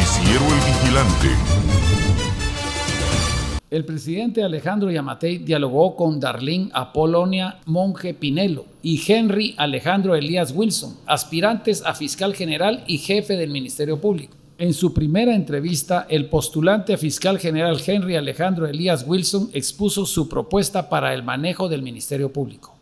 Noticiero El Vigilante. El presidente Alejandro Yamatei dialogó con Darlene Apolonia Monge Pinelo y Henry Alejandro Elías Wilson, aspirantes a fiscal general y jefe del Ministerio Público. En su primera entrevista, el postulante a fiscal general Henry Alejandro Elías Wilson expuso su propuesta para el manejo del Ministerio Público.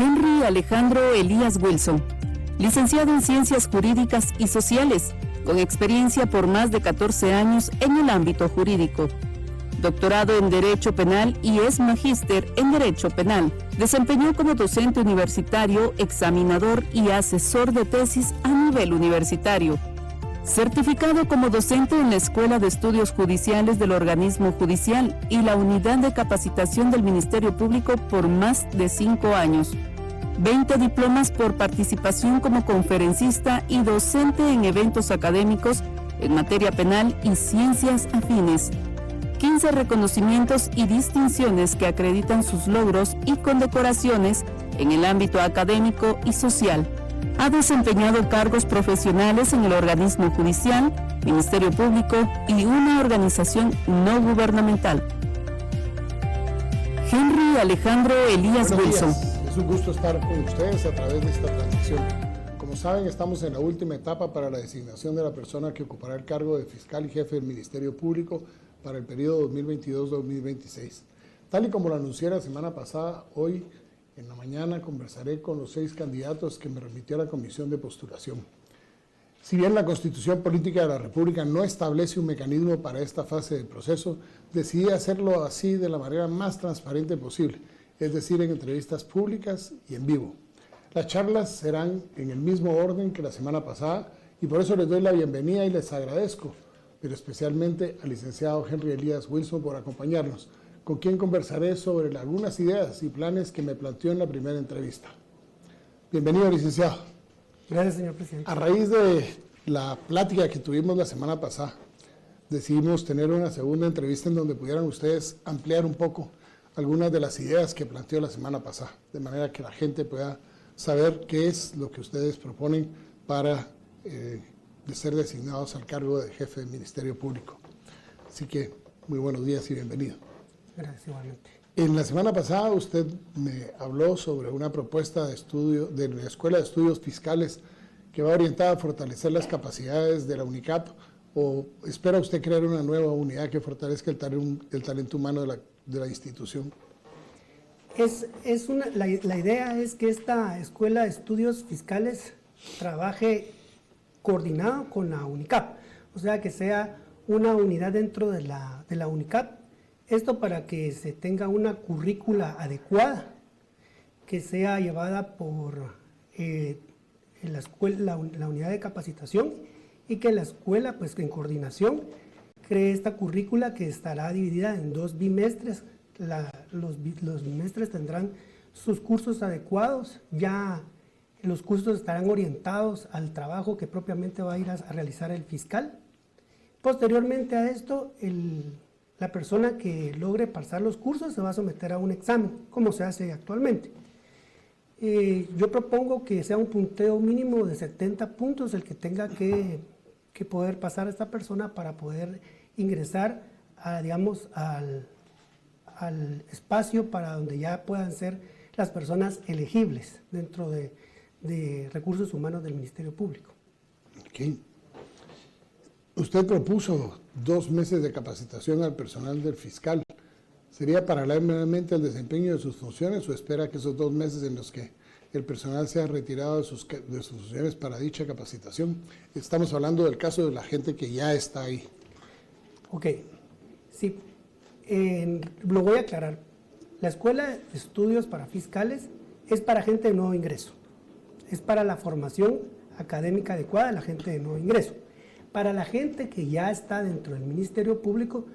Henry Alejandro Elías Wilson, licenciado en Ciencias Jurídicas y Sociales, con experiencia por más de 14 años en el ámbito jurídico. Doctorado en Derecho Penal y es magíster en Derecho Penal. Desempeñó como docente universitario, examinador y asesor de tesis a nivel universitario. Certificado como docente en la Escuela de Estudios Judiciales del Organismo Judicial y la Unidad de Capacitación del Ministerio Público por más de 5 años. 20 diplomas por participación como conferencista y docente en eventos académicos en materia penal y ciencias afines. 15 reconocimientos y distinciones que acreditan sus logros y condecoraciones en el ámbito académico y social. Ha desempeñado cargos profesionales en el organismo judicial, Ministerio Público y una organización no gubernamental. Henry Alejandro Elías Wilson. Es un gusto estar con ustedes a través de esta transmisión. Como saben, estamos en la última etapa para la designación de la persona que ocupará el cargo de fiscal y jefe del Ministerio Público para el periodo 2022-2026. Tal y como lo anuncié la semana pasada, hoy en la mañana conversaré con los 6 candidatos que me remitió a la comisión de postulación. Si bien la Constitución Política de la República no establece un mecanismo para esta fase del proceso, decidí hacerlo así de la manera más transparente posible, es decir, en entrevistas públicas y en vivo. Las charlas serán en el mismo orden que la semana pasada y por eso les doy la bienvenida y les agradezco, pero especialmente al licenciado Henry Elías Wilson por acompañarnos, con quien conversaré sobre algunas ideas y planes que me planteó en la primera entrevista. Bienvenido, licenciado. Gracias, señor presidente. A raíz de la plática que tuvimos la semana pasada, decidimos tener una segunda entrevista en donde pudieran ustedes ampliar un poco algunas de las ideas que planteó la semana pasada, de manera que la gente pueda saber qué es lo que ustedes proponen para de ser designados al cargo de jefe del Ministerio Público. Así que muy buenos días y bienvenido. Gracias, igualmente. En la semana pasada usted me habló sobre una propuesta de estudio de la Escuela de Estudios Fiscales que va orientada a fortalecer las capacidades de la UNICAP, o espera usted crear una nueva unidad que fortalezca el talento humano de la institución. La idea es que esta Escuela de Estudios Fiscales trabaje coordinado con la UNICAP, o sea que sea una unidad dentro de la UNICAP. Esto para que se tenga una currícula adecuada, que sea llevada por la unidad de capacitación y que la escuela, pues en coordinación, cree esta currícula que estará dividida en 2 bimestres. Los bimestres tendrán sus cursos adecuados, ya los cursos estarán orientados al trabajo que propiamente va a ir a realizar el fiscal. Posteriormente a esto, la persona que logre pasar los cursos se va a someter a un examen, como se hace actualmente. Yo propongo que sea un punteo mínimo de 70 puntos el que tenga que poder pasar a esta persona para poder ingresar al espacio para donde ya puedan ser las personas elegibles dentro de recursos humanos del Ministerio Público. Okay. Usted propuso 2 meses de capacitación al personal del fiscal. ¿Sería paralelamente al desempeño de sus funciones o espera que esos 2 meses en los que el personal sea retirado de sus funciones para dicha capacitación. Estamos hablando del caso de la gente que ya está ahí. Ok, sí, lo voy a aclarar. La Escuela de Estudios para Fiscales es para gente de nuevo ingreso, es para la formación académica adecuada de la gente de nuevo ingreso. Para la gente que ya está dentro del Ministerio Público,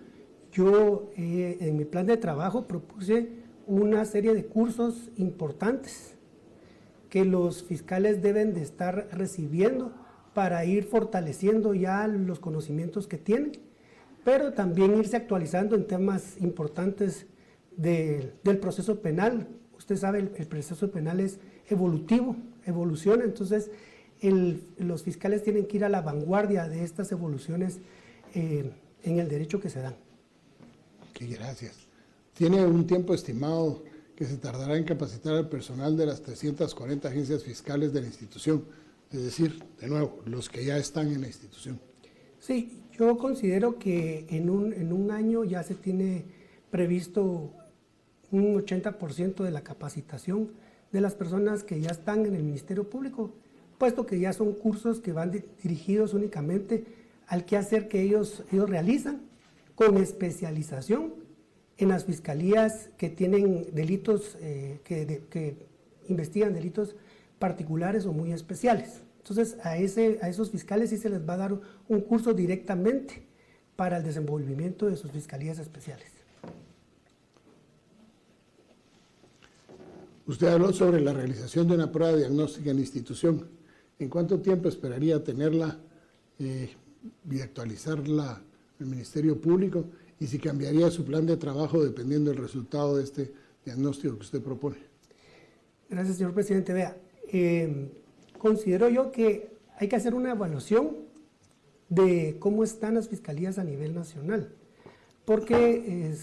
yo en mi plan de trabajo propuse una serie de cursos importantes que los fiscales deben de estar recibiendo para ir fortaleciendo ya los conocimientos que tienen, pero también irse actualizando en temas importantes del proceso penal. Usted sabe, el proceso penal es evolutivo, evoluciona, entonces los fiscales tienen que ir a la vanguardia de estas evoluciones en el derecho que se dan. Ok, gracias. ¿Tiene un tiempo estimado que se tardará en capacitar al personal de las 340 agencias fiscales de la institución? Es decir, de nuevo, los que ya están en la institución. Sí, yo considero que en un año ya se tiene previsto un 80% de la capacitación de las personas que ya están en el Ministerio Público, puesto que ya son cursos que van dirigidos únicamente al quehacer que ellos realizan, con especialización en las fiscalías que tienen delitos, que investigan delitos particulares o muy especiales. Entonces, a esos fiscales sí se les va a dar un curso directamente para el desenvolvimiento de sus fiscalías especiales. Usted habló sobre la realización de una prueba diagnóstica en la institución. ¿En cuánto tiempo esperaría tenerla y actualizarla el Ministerio Público? Y si cambiaría su plan de trabajo dependiendo del resultado de este diagnóstico que usted propone. Gracias, señor presidente. Vea, considero yo que hay que hacer una evaluación de cómo están las fiscalías a nivel nacional, porque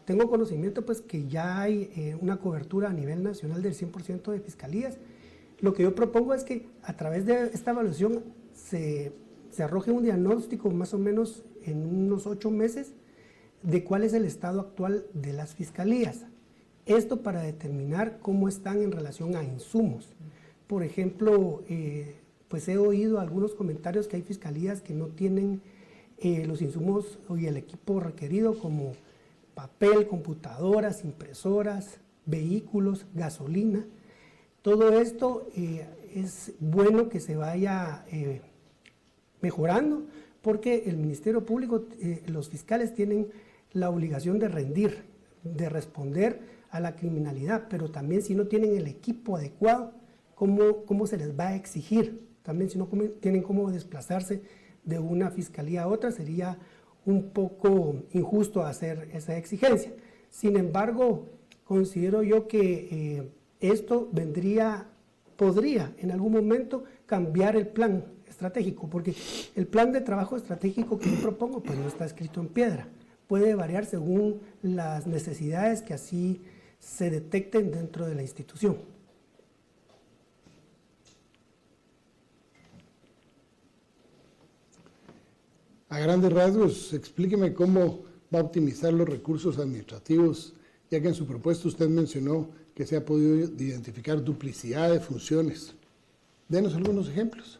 tengo conocimiento pues que ya hay una cobertura a nivel nacional del 100% de fiscalías. Lo que yo propongo es que a través de esta evaluación se arroje un diagnóstico más o menos en unos 8 meses de cuál es el estado actual de las fiscalías. Esto para determinar cómo están en relación a insumos. Por ejemplo, pues he oído algunos comentarios que hay fiscalías que no tienen los insumos y el equipo requerido, como papel, computadoras, impresoras, vehículos, gasolina. Todo esto es bueno que se vaya mejorando, porque el Ministerio Público, los fiscales tienen la obligación de rendir, de responder a la criminalidad, pero también si no tienen el equipo adecuado, ¿cómo se les va a exigir? También si no tienen cómo desplazarse de una fiscalía a otra, sería un poco injusto hacer esa exigencia. Sin embargo, considero yo que esto podría en algún momento cambiar el plan estratégico, porque el plan de trabajo estratégico que yo propongo pues no está escrito en piedra, puede variar según las necesidades que así se detecten dentro de la institución. A grandes rasgos, explíqueme cómo va a optimizar los recursos administrativos, ya que en su propuesta usted mencionó que se ha podido identificar duplicidad de funciones. Denos algunos ejemplos.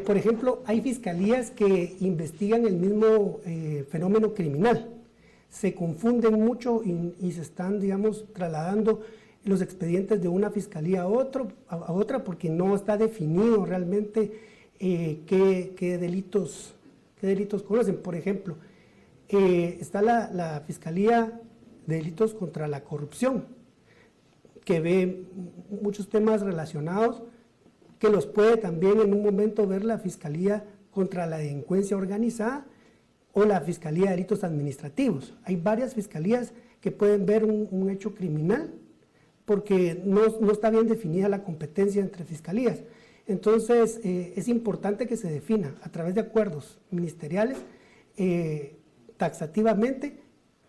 Por ejemplo, hay fiscalías que investigan el mismo fenómeno criminal. Se confunden mucho y se están, digamos, trasladando los expedientes de una fiscalía a otra porque no está definido realmente qué delitos conocen. Por ejemplo, está la Fiscalía de Delitos contra la Corrupción, que ve muchos temas relacionados, que los puede también en un momento ver la Fiscalía contra la Delincuencia Organizada o la Fiscalía de Delitos Administrativos. Hay varias fiscalías que pueden ver un hecho criminal porque no está bien definida la competencia entre fiscalías. Entonces, es importante que se defina a través de acuerdos ministeriales taxativamente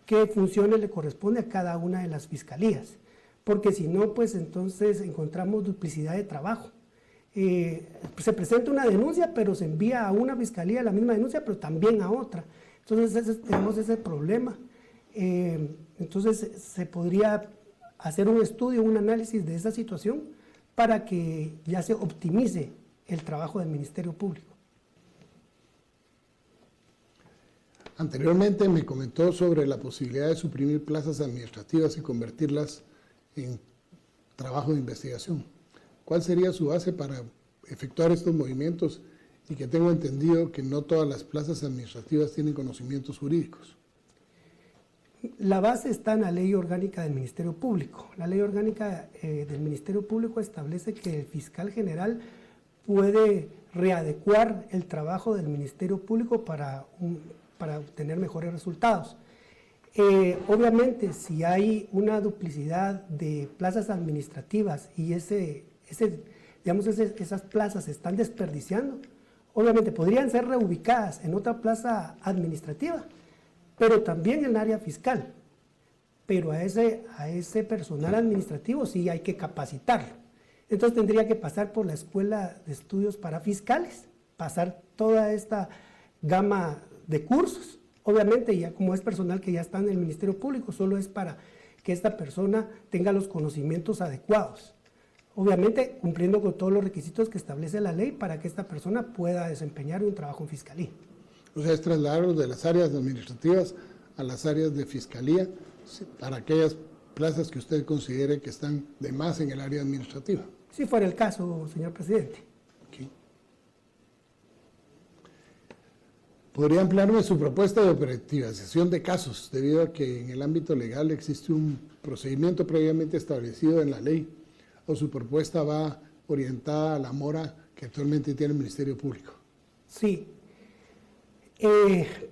qué funciones le corresponde a cada una de las fiscalías, porque si no, pues entonces encontramos duplicidad de trabajo. Se presenta una denuncia, pero se envía a una fiscalía la misma denuncia, pero también a otra. Entonces tenemos ese problema. Entonces se podría hacer un estudio, un análisis de esa situación para que ya se optimice el trabajo del Ministerio Público. Anteriormente me comentó sobre la posibilidad de suprimir plazas administrativas y convertirlas en trabajo de investigación. ¿Cuál sería su base para efectuar estos movimientos? Y que tengo entendido que no todas las plazas administrativas tienen conocimientos jurídicos. La base está en la Ley Orgánica del Ministerio Público. La Ley Orgánica del Ministerio Público establece que el fiscal general puede readecuar el trabajo del Ministerio Público para obtener mejores resultados. Obviamente, si hay una duplicidad de plazas administrativas y esas plazas se están desperdiciando, obviamente podrían ser reubicadas en otra plaza administrativa, pero también en el área fiscal. Pero a ese personal administrativo sí hay que capacitarlo. Entonces tendría que pasar por la Escuela de Estudios para Fiscales, pasar toda esta gama de cursos. Obviamente, ya como es personal que ya está en el Ministerio Público, solo es para que esta persona tenga los conocimientos adecuados. Obviamente, cumpliendo con todos los requisitos que establece la ley para que esta persona pueda desempeñar un trabajo en fiscalía. O sea, es trasladarlos de las áreas administrativas a las áreas de fiscalía para aquellas plazas que usted considere que están de más en el área administrativa. Si fuera el caso, señor presidente. Okay. ¿Podría ampliarme su propuesta de operativización de casos, debido a que en el ámbito legal existe un procedimiento previamente establecido en la ley, o su propuesta va orientada a la mora que actualmente tiene el Ministerio Público? Sí.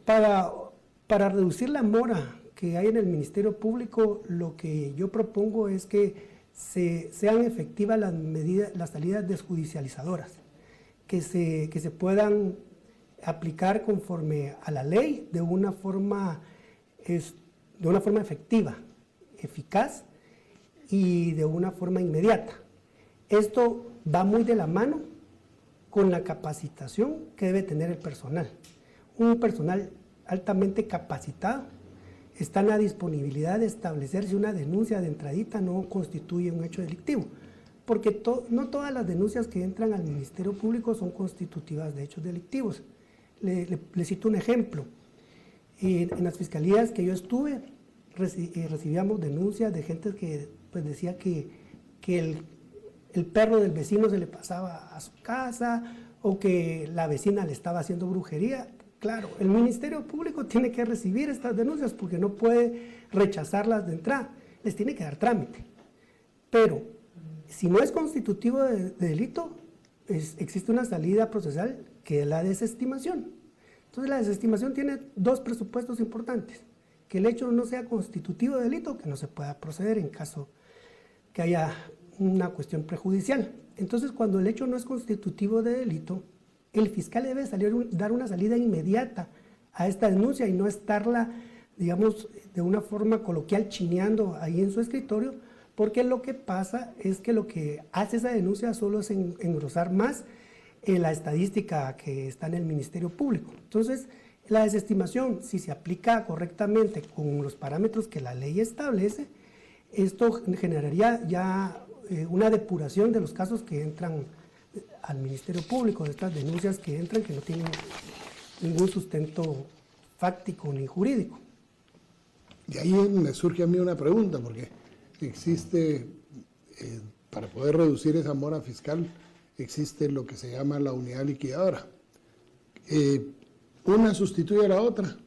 Para reducir la mora que hay en el Ministerio Público, lo que yo propongo es que sean efectivas las salidas desjudicializadoras, que se puedan aplicar conforme a la ley de una forma efectiva, eficaz y de una forma inmediata. Esto va muy de la mano con la capacitación que debe tener el personal. Un personal altamente capacitado está en la disponibilidad de establecer si una denuncia de entradita no constituye un hecho delictivo, porque no todas las denuncias que entran al Ministerio Público son constitutivas de hechos delictivos. Le cito un ejemplo. En las fiscalías que yo estuve, recibíamos denuncias de gente que pues, decía que el perro del vecino se le pasaba a su casa o que la vecina le estaba haciendo brujería. Claro, el Ministerio Público tiene que recibir estas denuncias porque no puede rechazarlas de entrada, les tiene que dar trámite. Pero si no es constitutivo de delito, existe una salida procesal que es la desestimación. Entonces la desestimación tiene dos presupuestos importantes: que el hecho no sea constitutivo de delito, que no se pueda proceder en caso que haya una cuestión prejudicial. Entonces, cuando el hecho no es constitutivo de delito, el fiscal debe dar una salida inmediata a esta denuncia y no estarla, digamos, de una forma coloquial chineando ahí en su escritorio, porque lo que pasa es que lo que hace esa denuncia solo es engrosar más la estadística que está en el Ministerio Público. Entonces, la desestimación, si se aplica correctamente con los parámetros que la ley establece, esto generaría ya una depuración de los casos que entran al Ministerio Público, de estas denuncias que entran que no tienen ningún sustento fáctico ni jurídico. Y ahí me surge a mí una pregunta, porque existe, para poder reducir esa mora fiscal, existe lo que se llama la unidad liquidadora. ¿Una sustituye a la otra?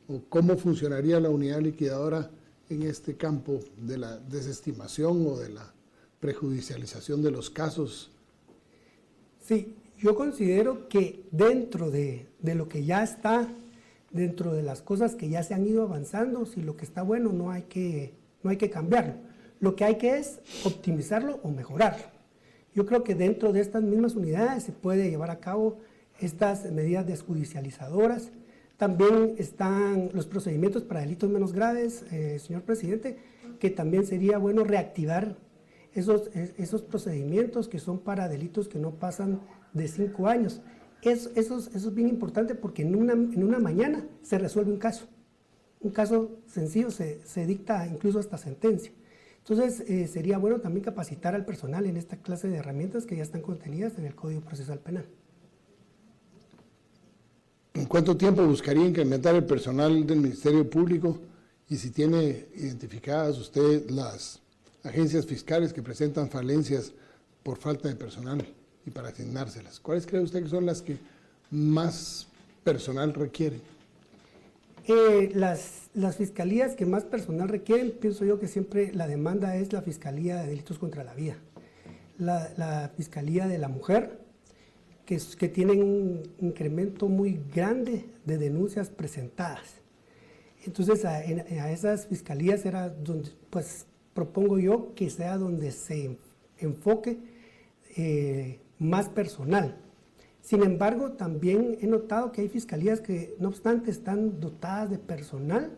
¿O cómo funcionaría la unidad liquidadora en este campo de la desestimación o de la prejudicialización de los casos? Sí, yo considero que dentro de lo que ya está, dentro de las cosas que ya se han ido avanzando, si lo que está bueno no hay que cambiarlo. Lo que hay que es optimizarlo o mejorarlo. Yo creo que dentro de estas mismas unidades se puede llevar a cabo estas medidas desjudicializadoras. También están los procedimientos para delitos menos graves, señor presidente, que también sería bueno reactivar esos procedimientos que son para delitos que no pasan de 5 años. Eso es bien importante porque en una mañana se resuelve un caso. Un caso sencillo se dicta incluso hasta sentencia. Entonces, sería bueno también capacitar al personal en esta clase de herramientas que ya están contenidas en el Código Procesal Penal. ¿En cuánto tiempo buscaría incrementar el personal del Ministerio Público? Y si tiene identificadas usted las agencias fiscales que presentan falencias por falta de personal y para asignárselas, ¿cuáles cree usted que son las que más personal requieren? Las fiscalías que más personal requieren, pienso yo que siempre la demanda es la Fiscalía de Delitos contra la Vida, la Fiscalía de la Mujer, que tienen un incremento muy grande de denuncias presentadas. Entonces, a esas fiscalías era donde, pues, propongo yo que sea donde se enfoque más personal. Sin embargo, también he notado que hay fiscalías que, no obstante, están dotadas de personal,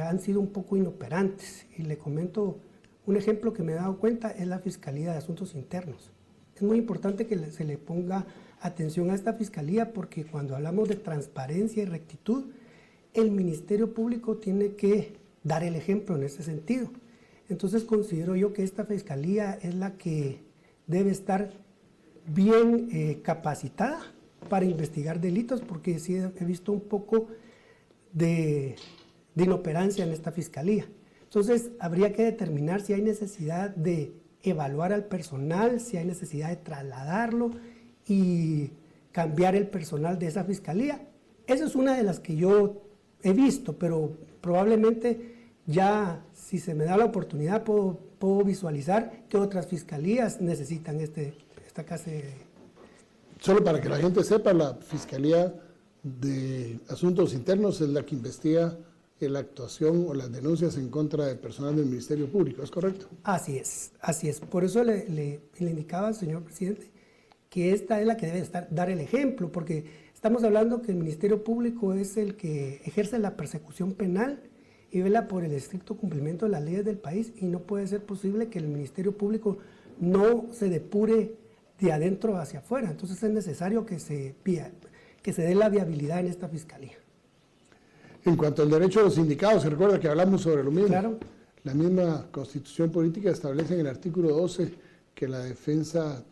han sido un poco inoperantes. Y le comento un ejemplo que me he dado cuenta, es la Fiscalía de Asuntos Internos. Es muy importante que se le ponga atención a esta fiscalía, porque cuando hablamos de transparencia y rectitud, el Ministerio Público tiene que dar el ejemplo en ese sentido. Entonces considero yo que esta fiscalía es la que debe estar bien capacitada para investigar delitos, porque sí he visto un poco de inoperancia en esta fiscalía. Entonces habría que determinar si hay necesidad de evaluar al personal, si hay necesidad de trasladarlo y cambiar el personal de esa fiscalía. Esa es una de las que yo he visto, pero probablemente ya, si se me da la oportunidad, puedo visualizar que otras fiscalías necesitan esta clase de... Solo para que la gente sepa, la Fiscalía de Asuntos Internos es la que investiga la actuación o las denuncias en contra del personal del Ministerio Público, ¿es correcto? Así es, así es. Por eso le indicaba al señor presidente que esta es la que debe dar el ejemplo, porque estamos hablando que el Ministerio Público es el que ejerce la persecución penal y vela por el estricto cumplimiento de las leyes del país, y no puede ser posible que el Ministerio Público no se depure de adentro hacia afuera. Entonces es necesario que se dé la viabilidad en esta fiscalía. En cuanto al derecho de los sindicados, se recuerda que hablamos sobre lo mismo. Claro. La misma Constitución Política establece en el artículo 12 que la defensa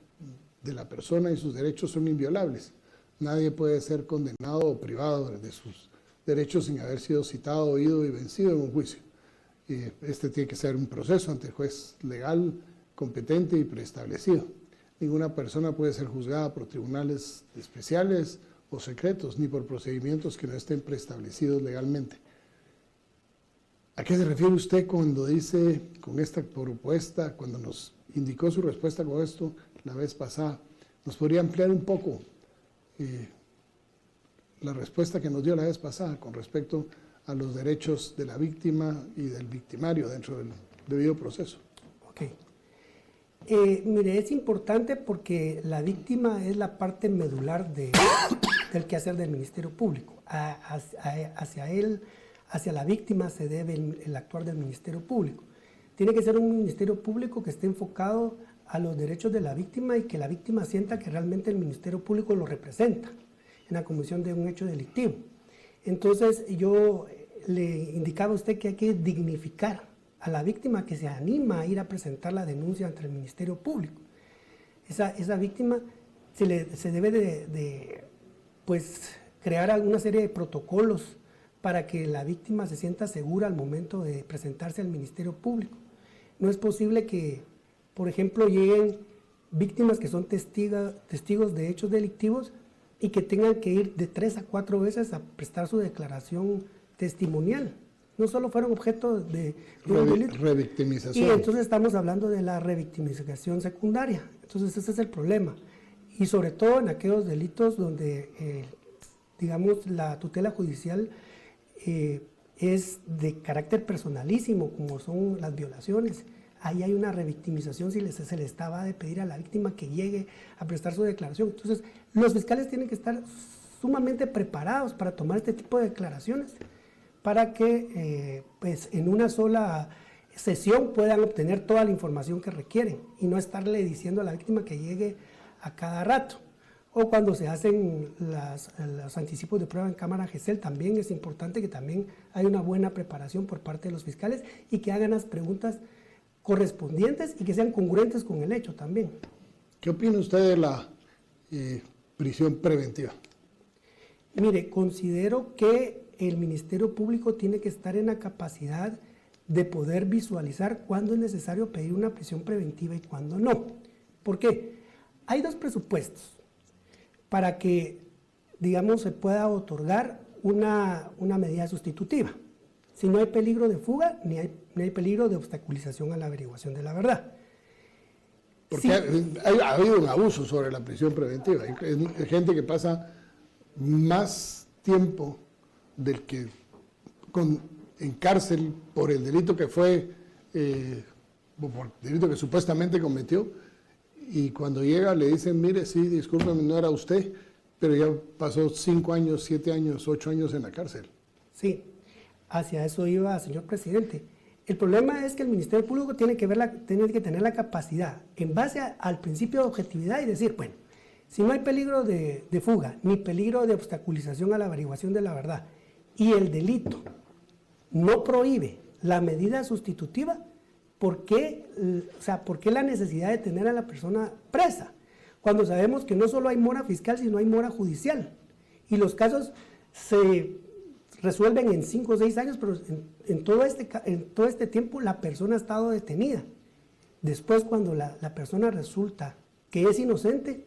de la persona y sus derechos son inviolables. Nadie puede ser condenado o privado de sus derechos sin haber sido citado, oído y vencido en un juicio. Este tiene que ser un proceso ante el juez legal, competente y preestablecido. Ninguna persona puede ser juzgada por tribunales especiales o secretos, ni por procedimientos que no estén preestablecidos legalmente. ¿A qué se refiere usted cuando dice, con esta propuesta, cuando nos indicó su respuesta con esto la vez pasada? ¿Nos podría ampliar un poco la respuesta que nos dio la vez pasada con respecto a los derechos de la víctima y del victimario dentro del debido proceso? Ok. Mire, es importante porque la víctima es la parte medular del quehacer del Ministerio Público. Hacia la víctima se debe el actuar del Ministerio Público. Tiene que ser un Ministerio Público que esté enfocado a los derechos de la víctima y que la víctima sienta que realmente el Ministerio Público lo representa en la comisión de un hecho delictivo. Entonces yo le indicaba a usted que hay que dignificar a la víctima que se anima a ir a presentar la denuncia ante el Ministerio Público. Esa víctima se debe de crear una serie de protocolos para que la víctima se sienta segura al momento de presentarse al Ministerio Público. No es posible que, por ejemplo, lleguen víctimas que son testigos de hechos delictivos y que tengan que ir de 3 a 4 veces a prestar su declaración testimonial. No solo fueron objeto de un delito. Revictimización. Y entonces estamos hablando de la revictimización secundaria. Entonces ese es el problema. Y sobre todo en aquellos delitos donde, digamos, la tutela judicial es de carácter personalísimo, como son las violaciones. Ahí hay una revictimización si se le estaba de pedir a la víctima que llegue a prestar su declaración. Entonces, los fiscales tienen que estar sumamente preparados para tomar este tipo de declaraciones para que en una sola sesión puedan obtener toda la información que requieren y no estarle diciendo a la víctima que llegue a cada rato. O cuando se hacen los anticipos de prueba en cámara GESEL, también es importante que también haya una buena preparación por parte de los fiscales y que hagan las preguntas correspondientes y que sean congruentes con el hecho también. ¿Qué opina usted de la prisión preventiva? Mire, considero que el Ministerio Público tiene que estar en la capacidad de poder visualizar cuándo es necesario pedir una prisión preventiva y cuándo no. ¿Por qué? Hay dos presupuestos para que, digamos, se pueda otorgar una medida sustitutiva. Si no hay peligro de fuga, ni hay peligro de obstaculización a la averiguación de la verdad. Porque sí, ha habido un abuso sobre la prisión preventiva. Hay gente que pasa más tiempo del que en cárcel por el delito que fue, por el delito que supuestamente cometió, y cuando llega le dicen, mire, sí, discúlpeme, no era usted, pero ya pasó 5 años, 7 años, 8 años en la cárcel. Sí, hacia eso iba, señor presidente. El problema es que el Ministerio Público tiene que tener la capacidad, en base al principio de objetividad, y decir, bueno, si no hay peligro de fuga, ni peligro de obstaculización a la averiguación de la verdad, y el delito no prohíbe la medida sustitutiva, ¿por qué la necesidad de tener a la persona presa? Cuando sabemos que no solo hay mora fiscal, sino hay mora judicial. Y los casos se resuelven en 5 o 6 años, pero en todo este tiempo la persona ha estado detenida. Después, cuando la persona resulta que es inocente,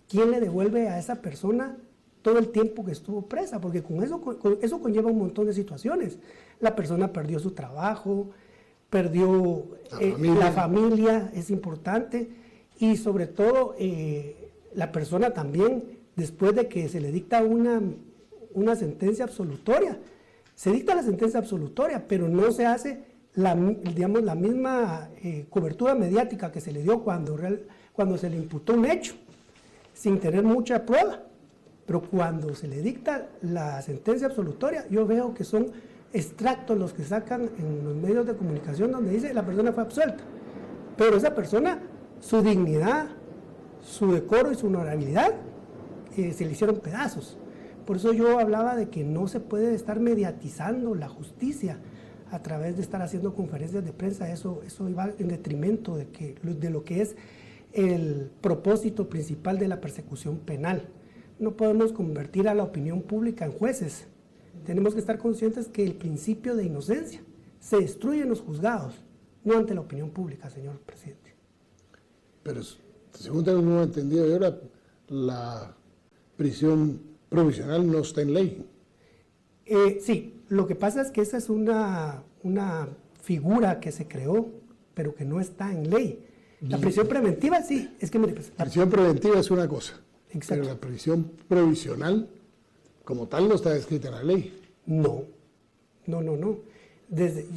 ¿quién le devuelve a esa persona todo el tiempo que estuvo presa? Porque con eso conlleva un montón de situaciones. La persona perdió su trabajo, perdió la familia, es importante, y sobre todo la persona también, después de que se le dicta una sentencia absolutoria, se dicta la sentencia absolutoria, pero no se hace la misma cobertura mediática que se le dio cuando se le imputó un hecho, sin tener mucha prueba. Pero cuando se le dicta la sentencia absolutoria, yo veo que son extractos los que sacan en los medios de comunicación donde dice la persona fue absuelta. Pero esa persona, su dignidad, su decoro y su honorabilidad se le hicieron pedazos. Por eso yo hablaba de que no se puede estar mediatizando la justicia a través de estar haciendo conferencias de prensa. Eso iba en detrimento de lo que es el propósito principal de la persecución penal. No podemos convertir a la opinión pública en jueces. Tenemos que estar conscientes que el principio de inocencia se destruye en los juzgados, no ante la opinión pública, señor presidente. Pero según tengo entendido yo, la prisión provisional no está en ley. Sí, lo que pasa es que esa es una figura que se creó, pero que no está en ley. La prisión preventiva sí, es que mire, la prisión preventiva es una cosa. Exacto. Pero la prisión provisional, como tal, no está descrita en la ley. No.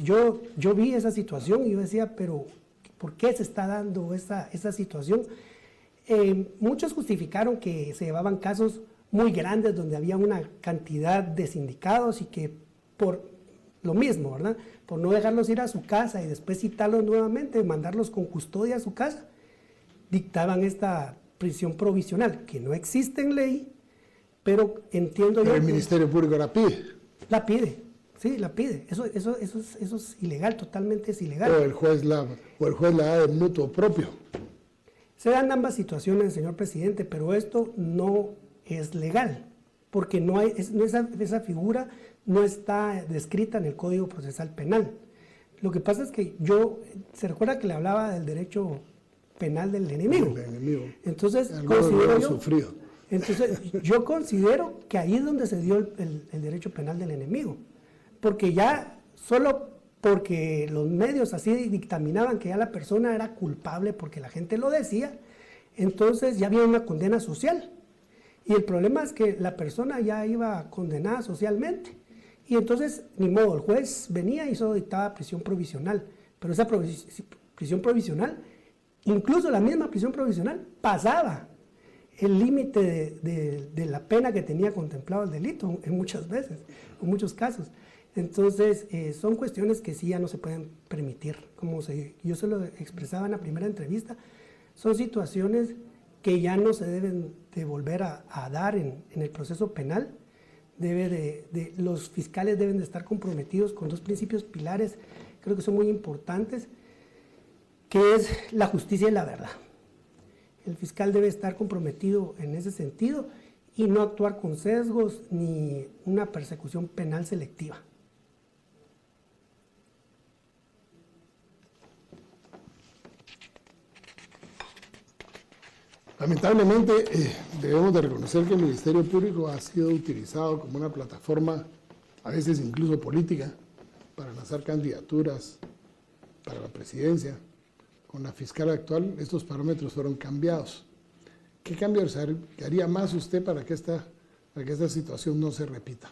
Yo vi esa situación y yo decía, pero ¿por qué se está dando esa situación? Muchos justificaron que se llevaban casos muy grandes donde había una cantidad de sindicados y que por lo mismo, ¿verdad? Por no dejarlos ir a su casa y después citarlos nuevamente, mandarlos con custodia a su casa, dictaban esta prisión provisional, que no existe en ley, pero entiendo yo... Pero el Ministerio Público la pide. La pide, sí, la pide. Eso es ilegal, totalmente es ilegal. O el juez la da de mutuo propio. Se dan ambas situaciones, señor presidente, pero esto no es legal, porque esa figura no está descrita en el Código Procesal Penal. Lo que pasa es que se recuerda que le hablaba del derecho penal del enemigo. Entonces, yo considero que ahí es donde se dio el derecho penal del enemigo, porque ya solo porque los medios así dictaminaban que ya la persona era culpable porque la gente lo decía, entonces ya había una condena social. Y el problema es que la persona ya iba condenada socialmente. Y entonces, ni modo, el juez venía y solo dictaba prisión provisional. Pero esa prisión provisional, incluso la misma prisión provisional, pasaba el límite de la pena que tenía contemplado el delito en muchas veces, en muchos casos. Entonces, son cuestiones que sí ya no se pueden permitir. Yo se lo expresaba en la primera entrevista, son situaciones que ya no se deben de volver a dar en el proceso penal. Los fiscales deben de estar comprometidos con 2 principios pilares, creo que son muy importantes, que es la justicia y la verdad. El fiscal debe estar comprometido en ese sentido y no actuar con sesgos ni una persecución penal selectiva. Lamentablemente, debemos de reconocer que el Ministerio Público ha sido utilizado como una plataforma, a veces incluso política, para lanzar candidaturas para la presidencia. Con la fiscal actual, estos parámetros fueron cambiados. ¿Qué cambios haría más usted para que esta situación no se repita?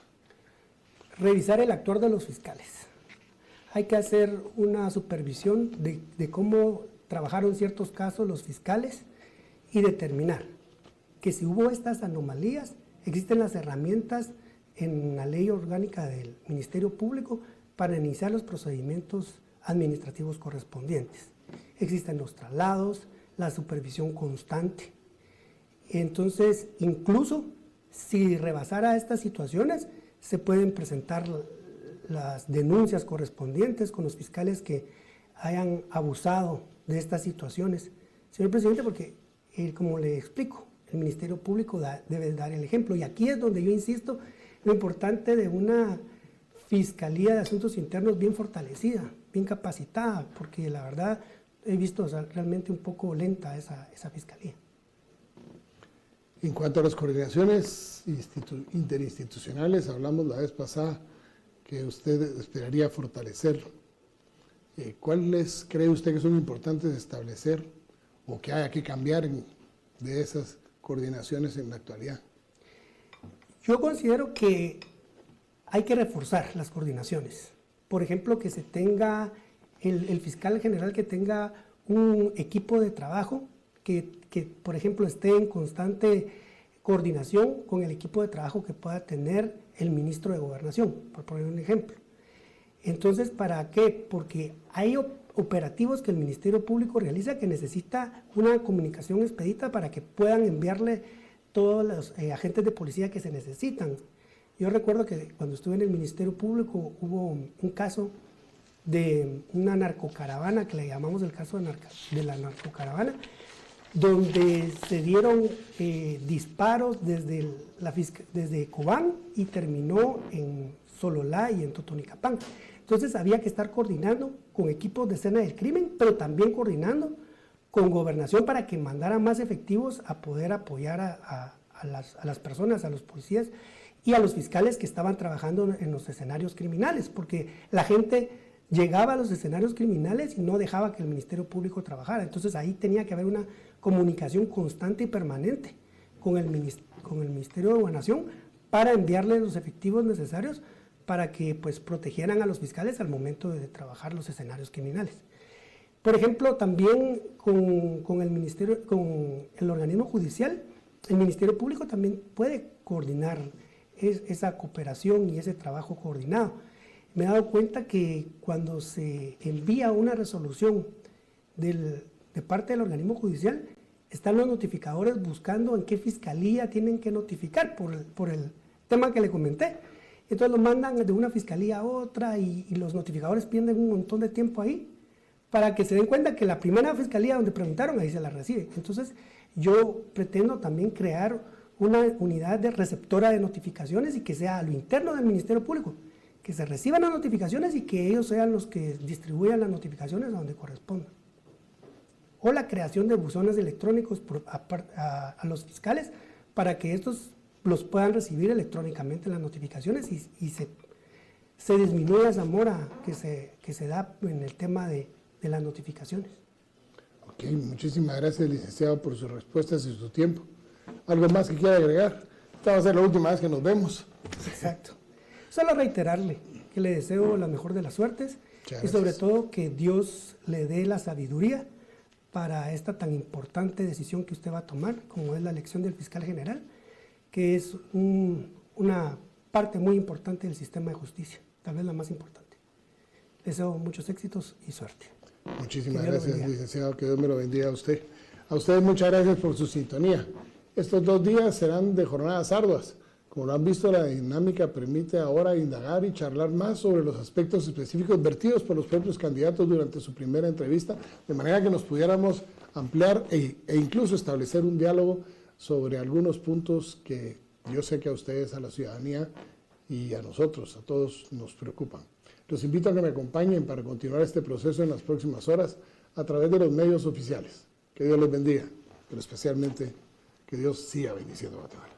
Revisar el actuar de los fiscales. Hay que hacer una supervisión de cómo trabajaron ciertos casos los fiscales y determinar que si hubo estas anomalías, existen las herramientas en la ley orgánica del Ministerio Público para iniciar los procedimientos administrativos correspondientes. Existen los traslados, la supervisión constante. Entonces, incluso si rebasara estas situaciones, se pueden presentar las denuncias correspondientes con los fiscales que hayan abusado de estas situaciones. Señor presidente, porque como le explico, el Ministerio Público debe dar el ejemplo. Y aquí es donde yo insisto, lo importante de una Fiscalía de Asuntos Internos bien fortalecida, bien capacitada, porque la verdad he visto realmente un poco lenta esa Fiscalía. En cuanto a las coordinaciones interinstitucionales, hablamos la vez pasada que usted esperaría fortalecer. ¿Cuáles cree usted que son importantes de establecer o que haya que cambiar de esas coordinaciones en la actualidad? Yo considero que hay que reforzar las coordinaciones. Por ejemplo, que se tenga el fiscal general que tenga un equipo de trabajo que, por ejemplo, esté en constante coordinación con el equipo de trabajo que pueda tener el ministro de Gobernación, por poner un ejemplo. Entonces, ¿para qué? Porque hay operativos que el Ministerio Público realiza que necesita una comunicación expedita para que puedan enviarle todos los agentes de policía que se necesitan. Yo recuerdo que cuando estuve en el Ministerio Público hubo un caso de una narcocaravana, que le llamamos el caso de la narcocaravana, donde se dieron disparos desde Cobán y terminó en Sololá y en Totonicapán. Entonces había que estar coordinando con equipos de escena del crimen, pero también coordinando con Gobernación para que mandara más efectivos a poder apoyar a las personas, a los policías y a los fiscales que estaban trabajando en los escenarios criminales, porque la gente llegaba a los escenarios criminales y no dejaba que el Ministerio Público trabajara. Entonces ahí tenía que haber una comunicación constante y permanente con el Ministerio de Gobernación para enviarles los efectivos necesarios para que pues protegieran a los fiscales al momento de trabajar los escenarios criminales. Por ejemplo, también con el organismo judicial, el Ministerio Público también puede coordinar esa cooperación y ese trabajo coordinado. Me he dado cuenta que cuando se envía una resolución de parte del organismo judicial, están los notificadores buscando en qué fiscalía tienen que notificar por el tema que le comenté. Entonces lo mandan de una fiscalía a otra y los notificadores pierden un montón de tiempo ahí para que se den cuenta que la primera fiscalía donde preguntaron, ahí se la recibe. Entonces yo pretendo también crear una unidad de receptora de notificaciones y que sea a lo interno del Ministerio Público, que se reciban las notificaciones y que ellos sean los que distribuyan las notificaciones a donde correspondan. O la creación de buzones electrónicos a los fiscales para que estos los puedan recibir electrónicamente las notificaciones y se disminuya esa mora que se da en el tema de las notificaciones. Ok, muchísimas gracias, licenciado, por sus respuestas y su tiempo. ¿Algo más que quiera agregar? Esta va a ser la última vez que nos vemos. Exacto. Solo reiterarle que le deseo la mejor de las suertes y sobre todo que Dios le dé la sabiduría para esta tan importante decisión que usted va a tomar, como es la elección del fiscal general, que es una parte muy importante del sistema de justicia, tal vez la más importante. Les deseo muchos éxitos y suerte. Muchísimas gracias, licenciado, que Dios me lo bendiga a usted. A ustedes muchas gracias por su sintonía. Estos 2 días serán de jornadas arduas, Como lo han visto, la dinámica permite ahora indagar y charlar más sobre los aspectos específicos vertidos por los propios candidatos durante su primera entrevista, de manera que nos pudiéramos ampliar e incluso establecer un diálogo sobre algunos puntos que yo sé que a ustedes, a la ciudadanía y a nosotros, a todos, nos preocupan. Los invito a que me acompañen para continuar este proceso en las próximas horas a través de los medios oficiales. Que Dios les bendiga, pero especialmente que Dios siga bendiciendo a Guatemala.